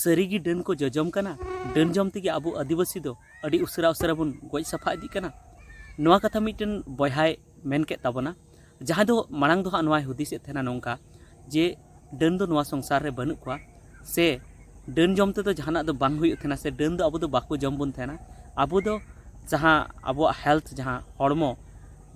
सारीगी done को जजम कना done जम तेगे अब आदिवासी दो अड़ी उसरा उसरा बन गज साफा इदी कना नोआ कथा मिटन बयहाय मेन के ताबना जहाँ दो मांग दो नोआ हुदिस थेना नोंका जे डन दो नोआ संसार रे बनू कोआ से डन जम ते तो जहाना दो बांग हुई थेना से डन दो अब दो बाको जम बन थेना अब दो जहाँ अब हेल्थ जहाँ हड़मो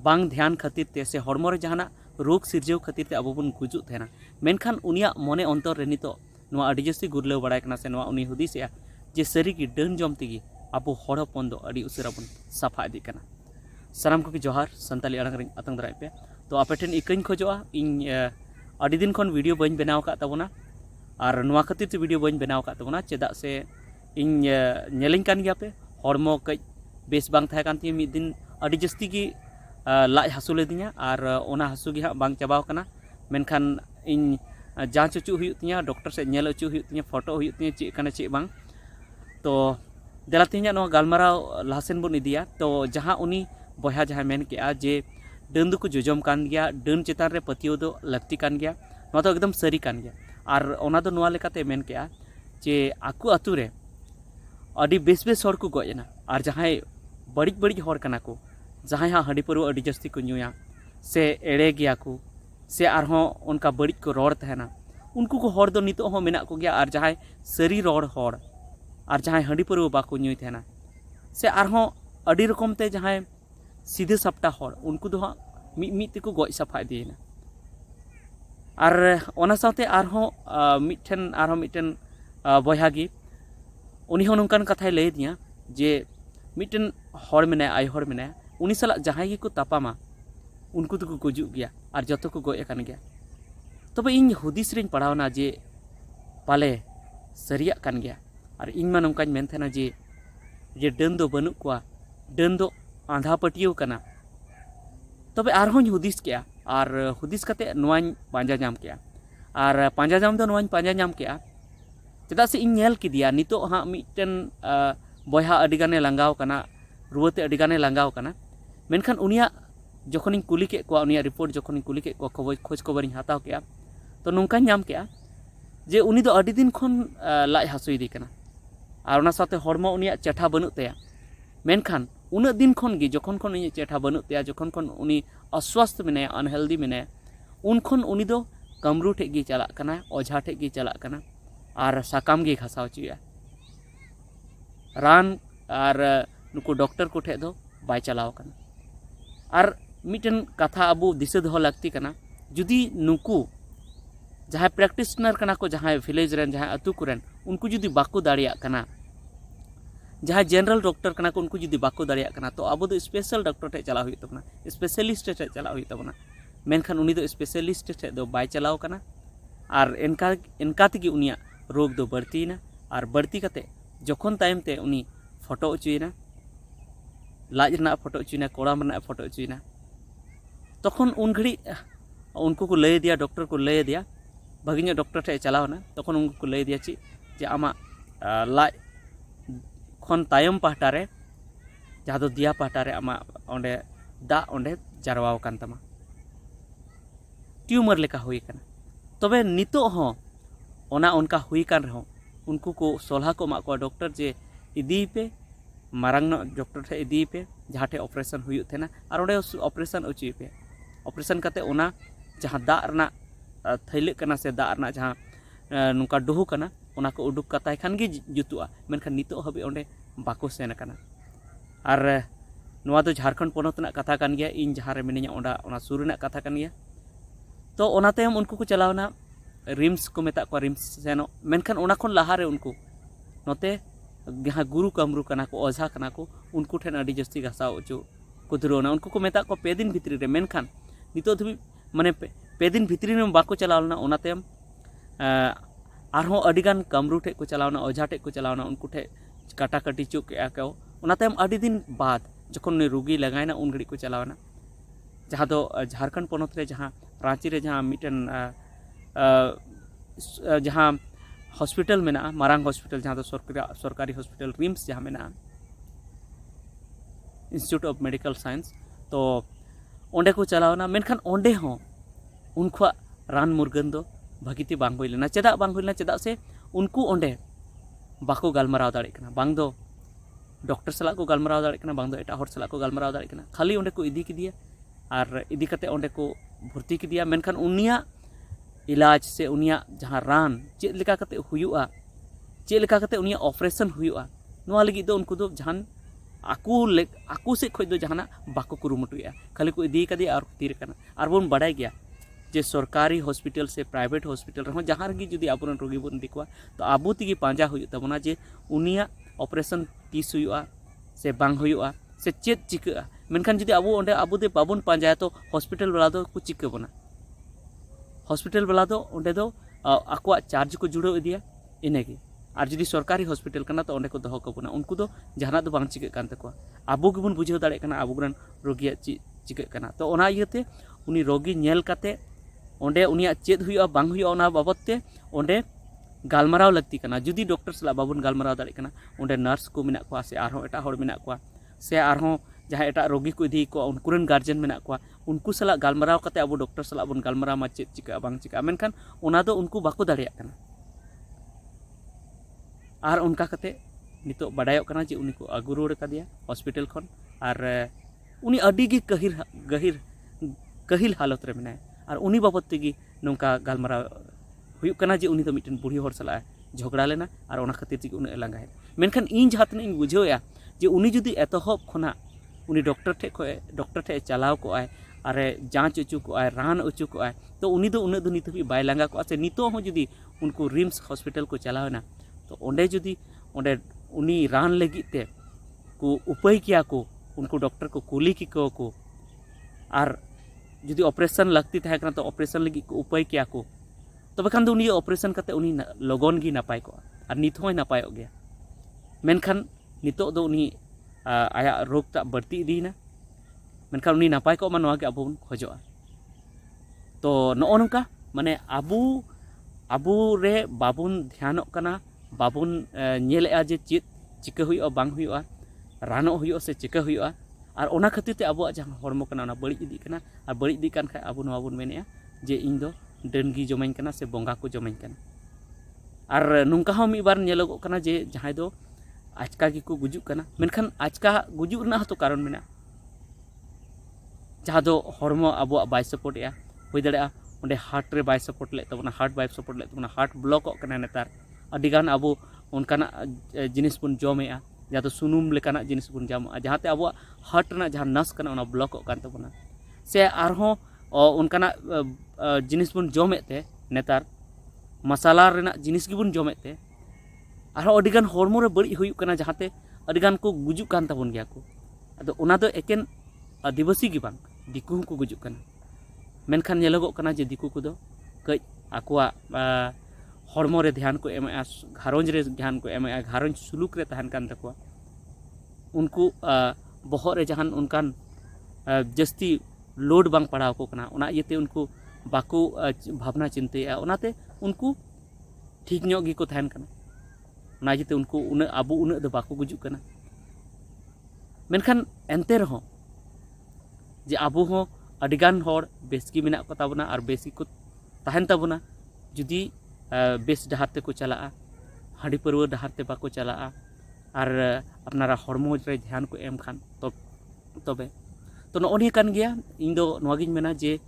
बांग ध्यान खातिर ते से हड़मो रे जहाना रोग सिरजव खातिर ते अब बन गुजु थेना मेनखान उनिया मने अंतर रे नितो नोआ अड़ी जस्ती गुरलाव बड़ाय कना से नोआ उनी हुदिसया जे सारीगी डन जम तेगे अब हड़ हपन दो अड़ी उसरा बन साफा इदी कना साराम को जोहार संताली अड़ांग रे आतंग दराय पे तो आपे ठेन इकन खोजोआ इन अड़ी दिन खन वीडियो बन बनाव का तबना और नोआ खातिर ते वीडियो बन बनाव का तबना चेदा से इन नेलिंग कान गया पे हड़मो कई बेस बांग थाय कान ती मिद दिन अड़ी जस्ती की लाज हासु लेदिया और ओना हासु गी हा बांग चाबाव कना मेनखान इन जांच अचु हुई तिया डॉक्टर से नेल अचु हुई तिया फोटो हुई तिया चे कना चे बांग तो देला तिया नो गालमाराव लासेन बन इदिया तो जहां उनी बया जहां मेन के जे डन दो को जोजम कान गया डन चेतान रे पतियो दो लगती कान गया नोआ तो एकदम सारी कान गया और ओना दो नोआ लेकाते मेन के जे आकु आतु रे अड़ी बेस बेस हर को गजना और जहां बड़िज बड़िज हर कना को जहां हाँ हंडी परुआ अड़ी जस्ती को नुया से एड़े गया को से आरहों उनका बड़िज को रोड तहना उनको को हर दो नितो हो मेना को गया और जहां सारी रोड हर और जहां हंडी परुआ बाको नुई तहना से आरहों अड़ी रकम ते जहां सीधे सप्ता हर उनको दो मिद को गज साफा इदीना और ओना साथे आरहों मिटन बयहागी उनी हो नोंकान कथाय लय दिया जे मिटन हर मेना आय हर मेना उनी साला जहां गी को तापामा उनको तो को गुजु गया और जतो को गय कान गया तबे इन हुदिस रिन पढ़ावना जे पाले सरिया कान गया और इन मा नोंकान मेन थेना जे डन दो बनू कोआ डन दो आंधा पटियो कना तबे आरहों हुदिस के और हुदिस कते नोआñ पांजा नाम के और पांजा नाम दो नोआñ पांजा नाम के चेदा से इन नेल किदिया नितो हाँ मिटन बयहा अडिगाने लांगाव कना रुवाते अडिगाने लांगाव कना मेनखान उनिया जखन इन कुली के को उनिया रिपोर्ट जखन इन कुली के को खोज खबर इन हाताव के तो नोंका नाम के जे उनी दो अडी दिन खन लाज हासु इदी कना और उना साथे हड़मो उनिया चेठा बनू तया मेनखान उना दिन खन गे जखन खन उनी चेठा बनू तया जखन खन उनी अस्वस्थ मेने अनहेल्दी मेने उन खन उनी दो कमरू ठे गे चला कना ओझा ठे गे चला कना और साकाम गे घासाव चुया रान और नुको डॉक्टर को ठे दो बाय चलाव कना और मिटन कथा अब दिशा दो लगती कना जुदी नुकु जहाँ प्रैक्टिशनर कना को जहाँ विलेज रेन जहाँ अतु कुरेन उनको जुदी बाको दाड़िया कना जहाँ जनरल डॉक्टर कना को उनको जुदी बाको दाड़िया कना तो अब दो स्पेशल डॉक्टर ठे चला हुई तबना स्पेशलिस्ट ठे चला हुई तबना मेनखान उनी दो स्पेशलिस्ट ठे दो बाय चलाव कना और इनका तेगे उनिया रोग दो बढ़तीना और बढ़ती कते जखन तायम ते उनी फोटो अचुयना लाज रना फोटो अचुयना कोड़ाम रना फोटो अचुयना तखन उन घड़ी उनको को लय दिया डॉक्टर को लय दिया भागिना डॉक्टर ठे चलावना तखन उनको को लय दिया ची जे आमा लाज खन तायम पाहटा रे जहाँ दो दिया पाहटा रे आमा ओंडे दा ओंडे जारवाव कान तमा ट्यूमर लेका हुई काना तबे नितो हो ओना उनका हुई कान रहो उनको को सोलहा को मा को डॉक्टर जे इदी पे मारंग डॉक्टर ठे इदी पे जहाँ ठे ऑपरेशन हुई थेना और ओंडे ऑपरेशन अचुई पे ऑपरेशन कते ओना जहाँ दा रना थैले कना से दा रना जहाँ नुका डुहु कना ओना को उडुक कताय खान गे जुतुआ मेनखान नितो हबे ओंडे बाको सेन कना और नोआ दो झारखंड पोनत ना कथा कान गया इन जहाँ रे मिनिया ओंडा ओना सुर ना कथा कान गया तो ओना तायम उनको को चलावना रिम्स को मेता को रिम्स सेनो मेनखान ओना खन लहा रे उनको नोते जहाँ गुरु कमरू कना को ओझा कना को उनको ठेन अड़ी जस्ती घासाव अचु को धुरौना उनको को मेता को पे दिन भितरी रे मेनखान नितो धबी माने पे दिन भितरी में बाको चलावना ओना तायम आरहों अडिगान कमरू ठे को चलावना ओझा ठे को चलावना उनको ठे काटा काटी चुक के ओना तायम अड़ी दिन बाद जखन रुगी लगायना उन घड़ी को चलावना जहाँ दो झारखंड पोनत रे जहाँ रांची रे जहाँ मिटन जहाँ हॉस्पिटल में मारांग हॉस्पिटल जहाँ दो सरकारी हॉस्पिटल रिम्स जहाँ में इंस्टीट्यूट ऑफ मेडिकल साइंस तो ओंडे को चलावना मेनखान ओंडे हो उनको रान मुर्गन दो भगीती बांग हुई लेना चेदा बांग हुई लेना चेदा से उनको ओंडे बाको गालमाराव दाड़े कना बांग दो डॉक्टर सलाह को गालमाराव दाड़े कना बांग दो एटा हर सलाह को गालमाराव दाड़े कना खाली ओंडे को इदी किदिया और इदी कते ओंडे को भर्ती किदिया मेनखान उनिया इलाज से उनिया जहाँ रान चेक लेका कते हुयुआ चेक लेका कते उनिया ऑपरेशन हुयुआ नोआ लगी दो उनको दो जहान आकू से खोज दो जहाना बाको कुरुमुटुया खाली को इदी कदिया और तीर कना और बोन बड़ाई गया जे सरकारी हॉस्पिटल से प्राइवेट हॉस्पिटल रहो जहाँ रगी जुदी आबोरन रोगी बोन दिखवा तो आबू तिगी पांजा हुयुग तबना जे उनिया ऑपरेशन तीस हुयुआ से बांग हुयुआ से चेक चिका मेनखान जुदी आबू ओंडे आबू दे बाबोन पांजाया तो हॉस्पिटल वाला दो को चिका बना हॉस्पिटल वाला दो ओंडे दो आकुआ चार्ज को जुड़ो इदिया इनेगी और जुदी सरकारी हॉस्पिटल कना तो ओंडे को दोहो को बना उनको दो जहाना दो बांग चिका कान तकवा आबू गेबोन बुझाव दाड़े कना आबुगरन रोगिया चिका कना तो ओना इयते उनी रोगी नेल काते ओंडे उनिया चेक हुयुआ बांग हुयुआ ओना बाबदते ओंडे गालमाराव लगती कना जुदी डॉक्टर सला बाबुन गालमाराव दाड़े कना ओंडे नर्स को मेना कोआ से आरहों एटा हर मेना कोआ से आरहों जहाँ एटा रोगी को इदी को उनकुरन गार्जियन मेना कोआ उनको सला गालमाराव कते अब डॉक्टर सला बन गालमाराव मा चेक चिका बांग चिका मेनखान ओना दो उनको बाको दाड़ेया कना और उनका कते नितो बाडायोग कना जे उनी को आगु रुवाड़ कादिया हॉस्पिटल खन और उनी अडी गे कहिल हालत रे मेनाय और उनी बाबत तेगी नोंका गालमाराव हुयुग कना जे उनी तो मिटन बुढ़ी हर सला झगड़ा लेना और ओना खातिर तेगी उन लांगाय मेनखान इन जहाँ तक इन बुझावया जे उनी जुदी एतहब खना उनी डॉक्टर ठे चलाव को आय और जांच अचू को आय रान अचू को आय तो उनी दो उन दो नित भी बाय लांगा को से नितो हो जुदी उनको रिम्स हॉस्पिटल को चलावना तो ओंडे जुदी ओंडे उनी रान लगी ते को उपाय किया को उनको डॉक्टर को कुली की को और जुदी ऑपरेशन लगती तहे कना तो ऑपरेशन लगी को उपाय किया को तब खान दो उनी ऑपरेशन करते उनी लगन गी नपाय को और नित होय नपाय गया मेनखान नितो दो उनी आया रोग ता बढ़ती इदीना मेनखान उनी नपाय को मा गे आबो बन खोजोआ तो नो नोंका माने आबू रे बाबुन ध्यानों कना बाबुन नेलेआ जे चेक चिका हुयुआ बांग हुयुआ रानो हुयुआ से चिका हुयुआ और ओना खातिर ते आबो जहां हरमो कना ओना बड़ी इदी कना और बड़ी इदी कान खाय आबो नवा बन मेनेआ जे इन दो डनगी जमाइन कना से बोंगा को जमाइन कना और नुंका हो मी बार नेलोगो कना जे जहां दो आचका गी को गुजुक कना मेनखान आचका गुजुक ना तो कारण मेना जहां दो हरमो आबो बाय सपोर्ट या होय दाड़ेआ ओंडे हार्ट रे बाय सपोर्ट ले तबना हार्ट बाय सपोर्ट ले तबना हार्ट ब्लॉक कना नेतार अडिगान आबो उनकाना जिनिस बन जमेआ जहाँ तो सुनुम लेकाना जिनिस बन जामा जहाँते अब हार्ट ना जहाँ नस कना ओना ब्लॉक कान तबना से आरहों उनकाना जिनिस बन जमेते नेतार मसाला रेना जिनिस गिबन जमेते आरहों अडिगान हरमो रे बड़ी हुयुग कना जहाँते अडिगान को गुजुक कान तबन गया को अदो ओना दो एकेन आदिवासी गी बांग दिकु को गुजुक कना मेनखान नेलोगो कना जे दिकु को दो कई आकुआ हरमो रे ध्यान को एमेआ घारंज रे ध्यान को एमेआ घारंज सुलूक रे तहन कान तकवा उनको बहर रे जहान उनकान जस्ती लोड बांग पड़ाव को कना ओना इयते उनको बाको भावना चिंताया ओनाते उनको ठीक ᱧᱚᱜ गी को तहन कना ओना इयते उनको उन आबो उन दो बाको गुजुक कना मेनखान एनते रहो जे आबो हो अडिगान हर बेसगी मेना को ताबना और बेसी को तहन ताबना जुदी बेस डहार ते को चला हाड़ी परवा डहार ते बाको चला और अपनारा हरमो रे ध्यान को एम खान तबे तो नोनी कान गया इन दो नोगिन मेना जे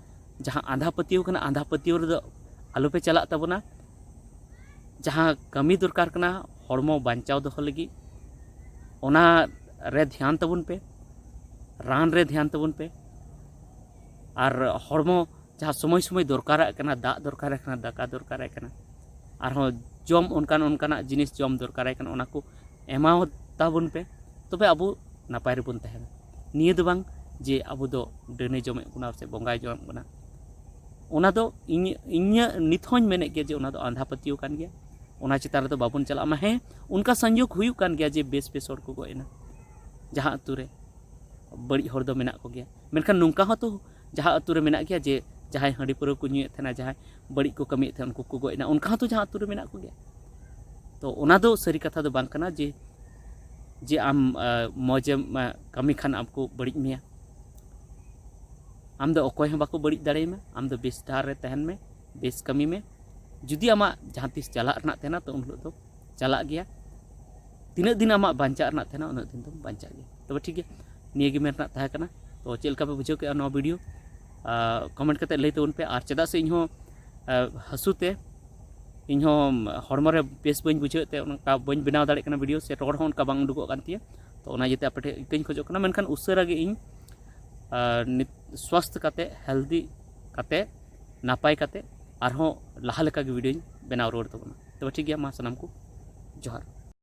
जहाँ आंधा पतियो कना आंधा पतियो रे आलो पे चला तबना जहाँ कमी दरकार कना हरमो बांचाव दो लगी ओना रे ध्यान तबन पे रान रे ध्यान तबन पे और हरमो जहाँ समय समय दरकार कना दा दरकार कना दाका दरकार कना आरहों जम उनकाना जिनिस जम दरकार कना ओना को एमाव ताबन पे तबे आबो नापाय रेबन तहना निये दो बांग जे आबो दो डने जमे बना से बोंगाय जम बना ओना दो इन्या नित होñ मेने गया जे ओना दो आंधा पतियो कान गया ओना चितार दो बाबन चला मा हे उनका संयोग हुयु कान गया जे बेस बेस हर को गोएना जहाँ अतु रे बड़ी हर दो मेना को गया मेनखान नुंका हो तो जहाँ अतु रे मेना गया जे जहाँ हाड़ी पर को नुए थे जहाँ बड़ी को कमी थे उनको को गोएना उनका तो जहाँ अतु रे मेना को गया तो ओना दो सरी कथा दो बांग कना जे आम मौजे कमी खान आपको बड़ी मिया आम दो अकोय बाको बड़ी दाड़े में आम दो बेस डार रे तहन में बेस कमी में जुदी आमा जहाँ तीस चला रना तेना तो उन तो चला गया तीना दिन आमा बांचा रना तहना उना दिन तुम बांचा गया तब ठीक है निये गे मेरना तहा कना तो चेल का पे बुझो के नो वीडियो कमेंट करते लई तबन पे आर चेदा से इनहो हसुते इनहो हड़मो रे बेस बन बुझे ते उनका बन बनाव दाड़े कना वीडियो से रोड होन का बांग उडुगो कान तिया तो ओना जेते आपे इकኝ खोजो कना मेनखान उसरा गे इन स्वस्थ काते हेल्दी काते नापाय काते आरहों लाहा लेका गे वीडियो बनाव रोड तबना तब ठीक गया मा सनाम को जोहार।